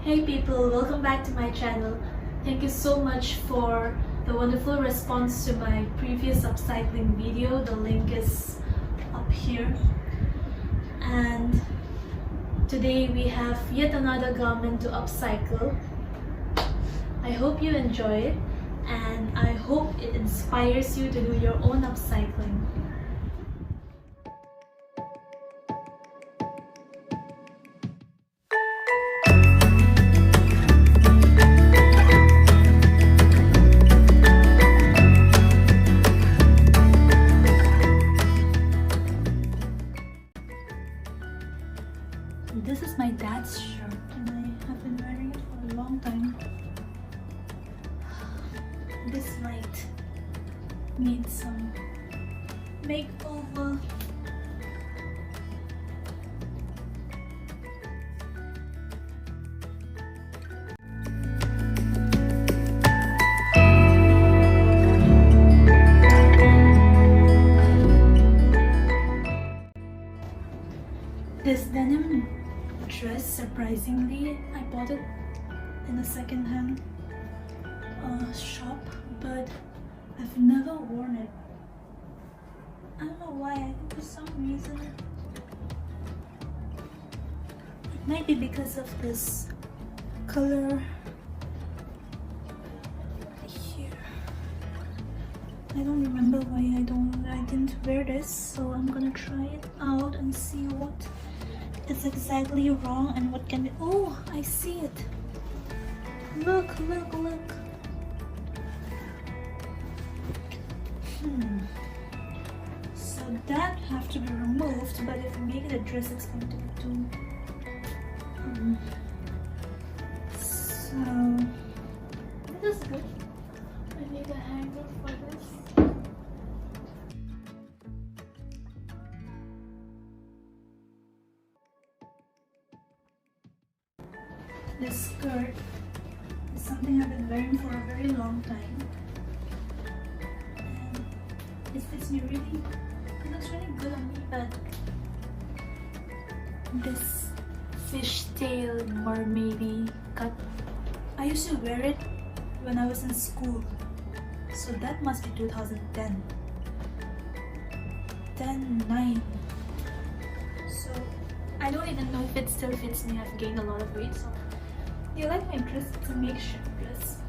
Hey people, welcome back to my channel. Thank you so much for the wonderful response to my previous upcycling video. The link is up here. And today we have yet another garment to upcycle. I hope you enjoy it and I hope it inspires you to do your own upcycling. This is my dad's shirt and I have been wearing it for a long time. This might need some makeover. This denim dress, surprisingly, I bought it in a second-hand shop, but I've never worn it. I don't know why. I think for some reason it might be because of this color here. I don't remember why I didn't wear this, so I'm gonna try it out and see what is exactly wrong and what can be. Oh, I see it. Look. So that have to be removed, but if you make it a dress, it's going to be too. So this is good. I need a hanger for this. This skirt is something I've been wearing for a very long time, and it fits me really. It looks really good on me, but this fishtail mermaidy cut, I used to wear it when I was in school, so that must be 2010, 9. So I don't even know if it still fits me. I've gained a lot of weight, so. Do you like my dress? It's a makeshift dress.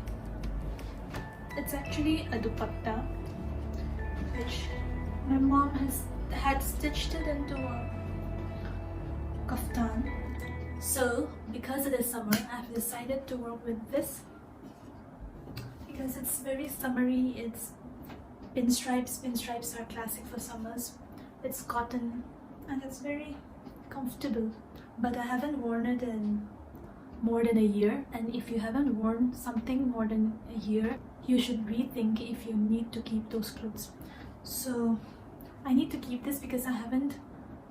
It's actually a dupatta, which my mom had stitched it into a kaftan. So because it is summer, I've decided to work with this because it's very summery. It's pinstripes. Pinstripes are classic for summers. It's cotton and it's very comfortable. But I haven't worn it in more than a year, and if you haven't worn something more than a year, you should rethink if you need to keep those clothes. So I need to keep this because I haven't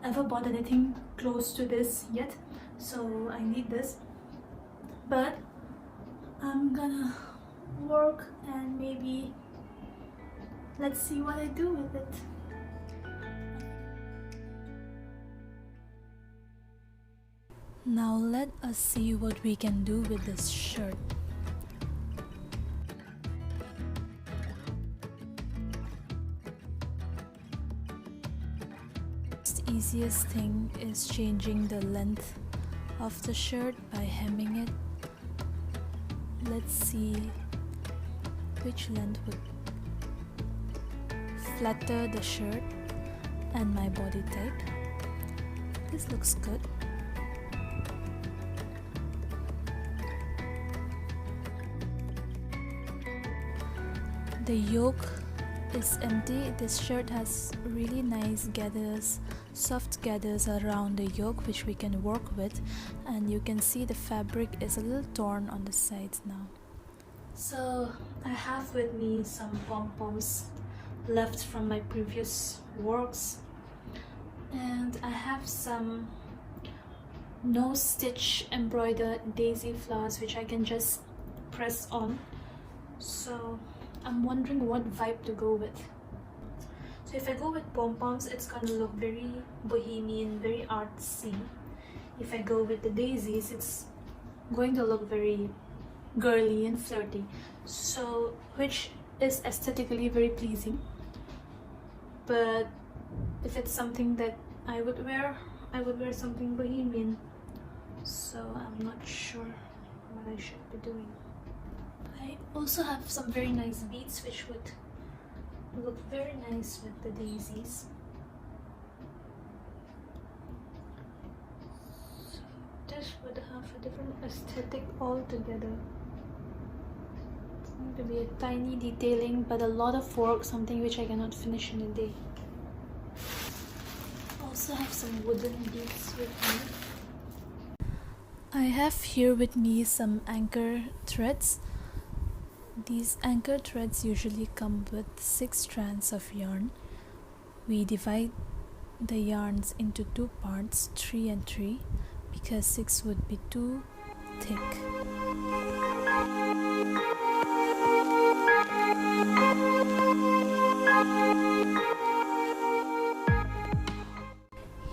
ever bought anything close to this yet, so I need this. But I'm gonna work and maybe let's see what I do with it. Now let us see what we can do with this shirt. The easiest thing is changing the length of the shirt by hemming it. Let's see which length would flatter the shirt and my body type. This looks good. The yoke is empty. This shirt has really nice gathers, soft gathers around the yoke which we can work with, and you can see the fabric is a little torn on the sides now. So I have with me some pom-poms left from my previous works, and I have some no stitch embroidered daisy flowers which I can just press on. So I'm wondering what vibe to go with. So if I go with pom-poms, it's gonna look very bohemian, very artsy. If I go with the daisies, it's going to look very girly and flirty, so which is aesthetically very pleasing. But if it's something that I would wear something bohemian, so I'm not sure what I should be doing. I also have some very nice beads which would look very nice with the daisies. So this would have a different aesthetic altogether. It's going to be a tiny detailing but a lot of work, something which I cannot finish in a day. I also have some wooden beads with me. I have here with me some anchor threads. These anchor threads usually come with 6 strands of yarn. We divide the yarns into 2 parts, 3 and 3, because 6 would be too thick.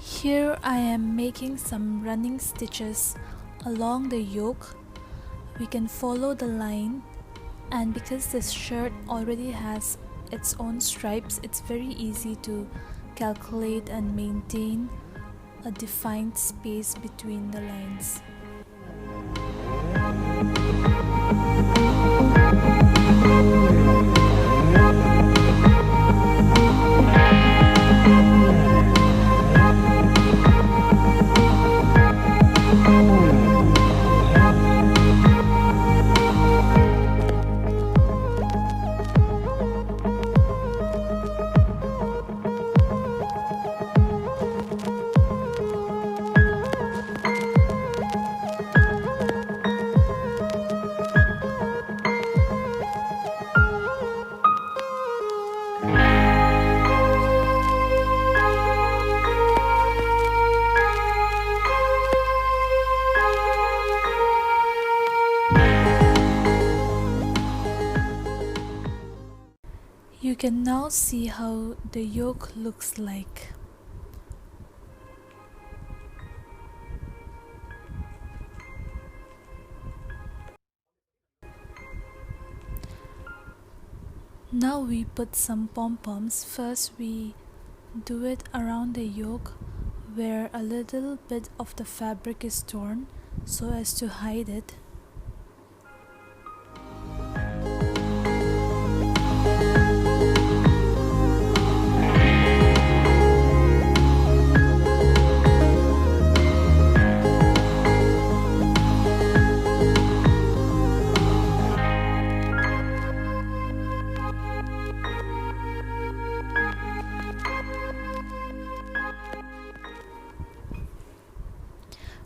Here I am making some running stitches along the yoke. We can follow the line, and because this shirt already has its own stripes, it's very easy to calculate and maintain a defined space between the lines. You can now see how the yoke looks like. Now we put some pom-poms. First we do it around the yoke where a little bit of the fabric is torn so as to hide it.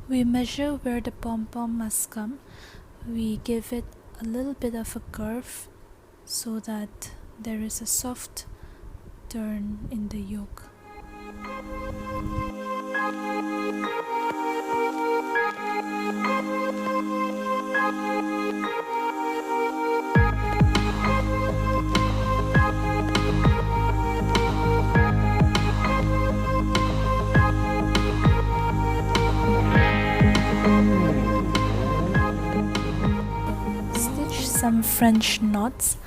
We measure where the pom-pom must come. We give it a little bit of a curve so that there is a soft turn in the yoke. Some French knots.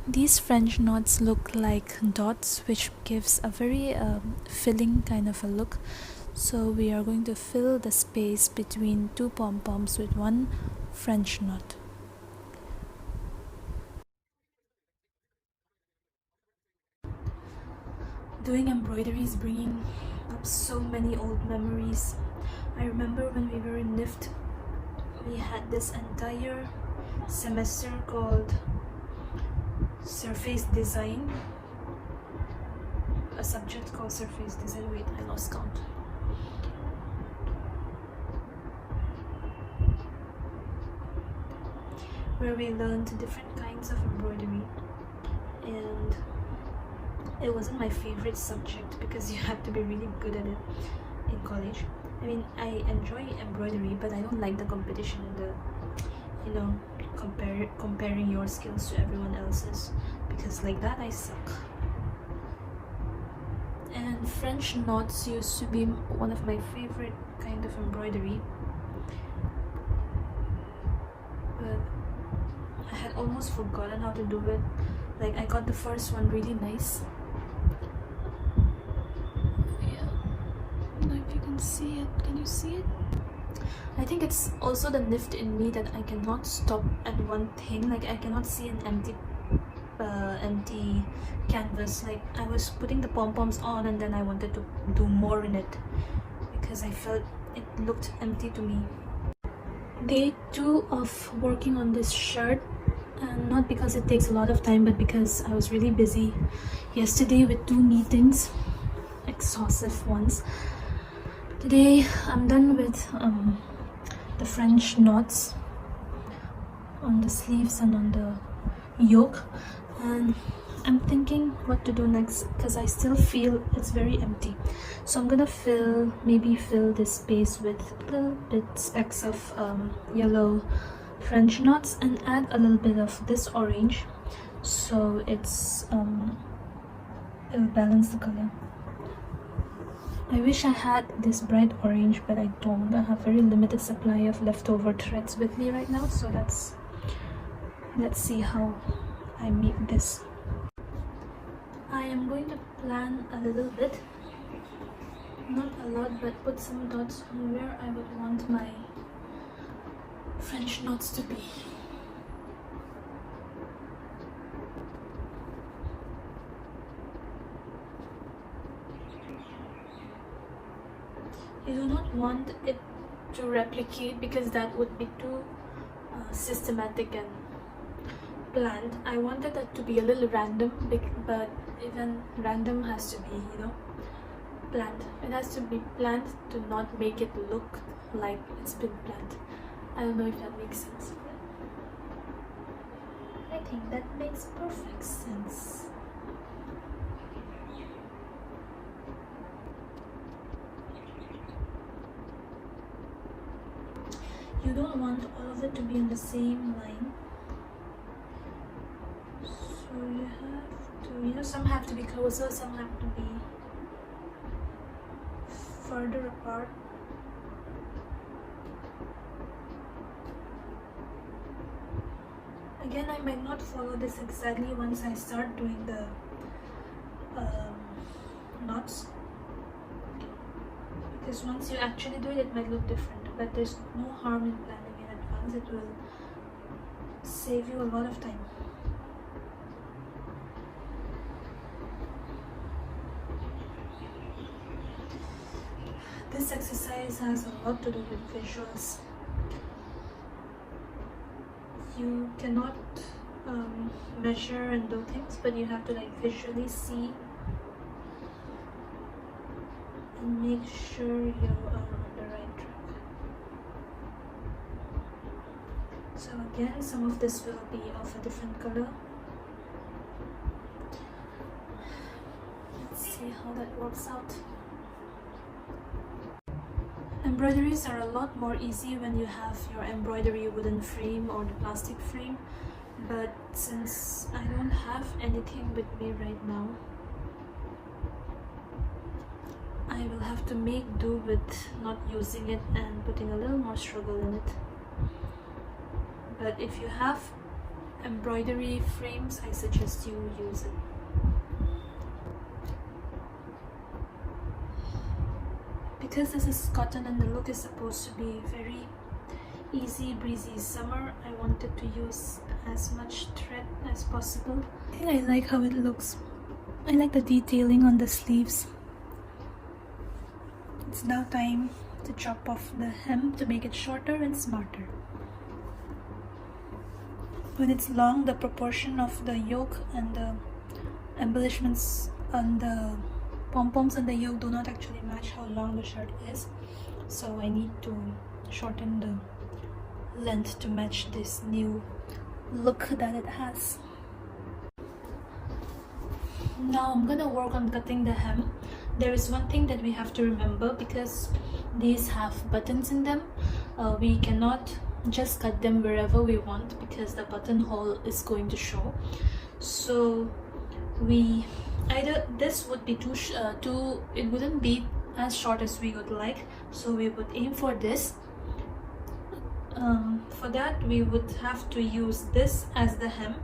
These French knots look like dots, which gives a very filling kind of a look. So we are going to fill the space between 2 pom-poms with 1 French knot. Doing embroidery is bringing up so many old memories. I remember when we were in NIFT, we had this entire semester called Surface Design, a subject called Surface Design. Wait, I lost count. Where we learned different kinds of embroidery, and it wasn't my favorite subject because you have to be really good at it in college. I mean, I enjoy embroidery, but I don't like the competition and the, you know, comparing your skills to everyone else's, because like that I suck. And French knots used to be one of my favorite kind of embroidery. but I had almost forgotten how to do it. Like, I got the first one really nice. Yeah, I don't know if you can see it. Can you see it? I think it's also the nift in me that I cannot stop at one thing. Like, I cannot see an empty canvas. Like, I was putting the pom-poms on and then I wanted to do more in it because I felt it looked empty to me. Day 2 of working on this shirt, and not because it takes a lot of time, but because I was really busy yesterday with 2 meetings, exhaustive ones. Today I'm done with the French knots on the sleeves and on the yoke, and I'm thinking what to do next because I still feel it's very empty. So I'm gonna maybe fill this space with little bit specks of yellow French knots and add a little bit of this orange, so it's it'll balance the color. I wish I had this bright orange, but I don't. I have very limited supply of leftover threads with me right now, so let's see how I make this. I am going to plan a little bit, not a lot, but put some dots on where I would want my French knots to be. You do not want it to replicate because that would be too systematic and planned. I wanted that to be a little random, but even random has to be, you know, planned. It has to be planned to not make it look like it's been planned. I don't know if that makes sense. I think that makes perfect sense. You don't want all of it to be in the same line. So you have to, you know, some have to be closer, some have to be further apart. Again, I might not follow this exactly once I start doing the knots, because once you actually do it, it might look different, but there's no harm in planning in advance. It will save you a lot of time. This exercise has a lot to do with visuals. You cannot measure and do things, but you have to like visually see and make sure you are on the right track. So again, some of this will be of a different color. Let's see how that works out. Embroideries are a lot more easy when you have your embroidery wooden frame or the plastic frame, but since I don't have anything with me right now, I will have to make do with not using it and putting a little more struggle in it. But if you have embroidery frames, I suggest you use it. Because this is cotton and the look is supposed to be very easy breezy summer, I wanted to use as much thread as possible. I think I like how it looks. I like the detailing on the sleeves. It's now time to chop off the hem to make it shorter and smarter. When it's long, the proportion of the yoke and the embellishments on the pom-poms and the yoke do not actually match how long the shirt is, so I need to shorten the length to match this new look that it has. Now I'm gonna work on cutting the hem. There is one thing that we have to remember, because these have buttons in them, we cannot just cut them wherever we want because the buttonhole is going to show. So we either this would be it wouldn't be as short as we would like, so we would aim for this, For that we would have to use this as the hem,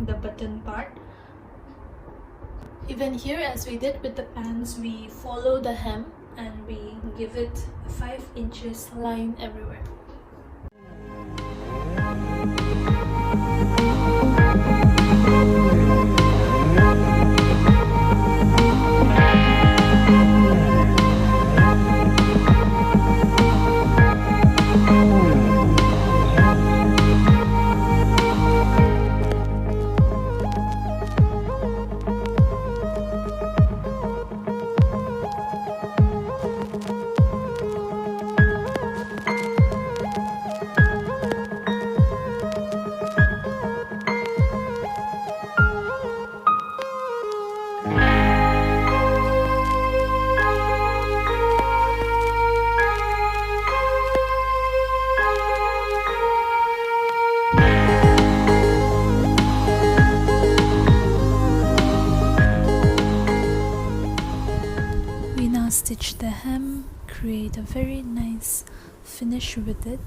the button part. Even here, as we did with the pants, we follow the hem and we give it a 5 inches line everywhere. Stitch the hem, create a very nice finish with it.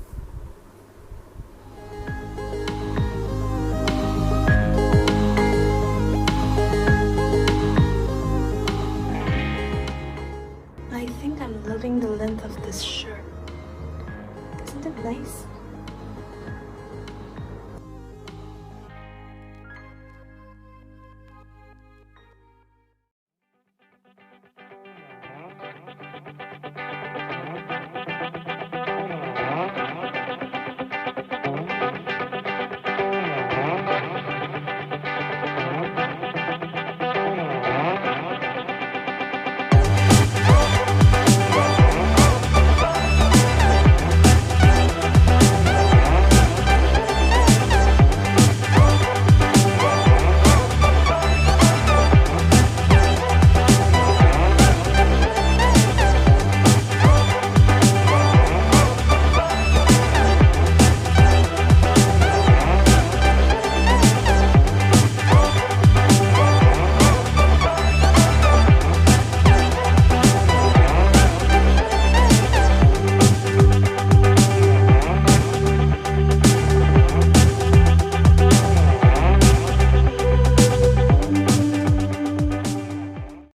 I think I'm loving the length of this shirt. Isn't it nice?